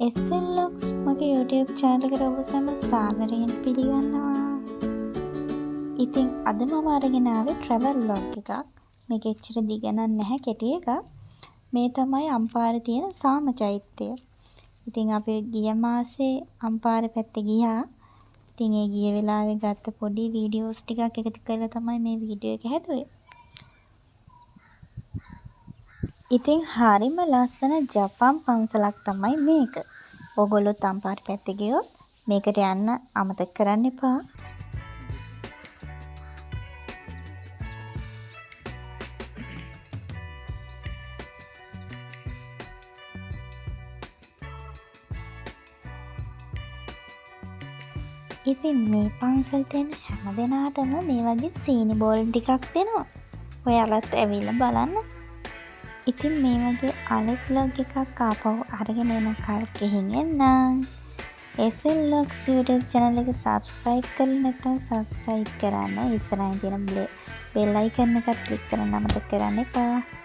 SLX මගේ YouTube channel එකට ඔබ සැම සාදරයෙන් පිළිගන්නවා. ඉතින් අද මම අරගෙන ආවේ travel vlog එකක්. මේක එච්චර දිග නැහැ කෙටි එකක්. මේ තමයි අම්පාරේ තියෙන සාම චෛත්‍යය. ඉතින් අපි ගිය මාසේ අම්පාරේ පැත්තේ ගියා. ඉතින් ඒ ගිය වෙලාවේ ගත්ත පොඩි වීඩියෝස් ටිකක් එකතු කරලා තමයි මේ වීඩියෝ එක හැදුවේ. ඉතින් හරිම ලස්සන ජපන් පන්සලක් තමයි මේක. ඕගොල්ලොත් අම්පාර පැත්තේ ගියොත් මේකට යන්න අමතක කරන්න එපා. ඉතින් මේ පන්සලට එන හැම දෙනාටම මේ වගේ සීනි බෝල් ටිකක් දෙනවා. ඔයාලත් ඇවිල්ලා බලන්න. ඉතින් මේ වගේ අලුත් vlog එකක් ආපහු අරගෙන එන කල් ගෙහින් එන්නම්. SLX YouTube channel එක subscribe කරලා නැත්නම් subscribe කරන්න. ඉස්සරහින් තියෙන bell icon එක click කරන්න අමතක කරන්න එපා.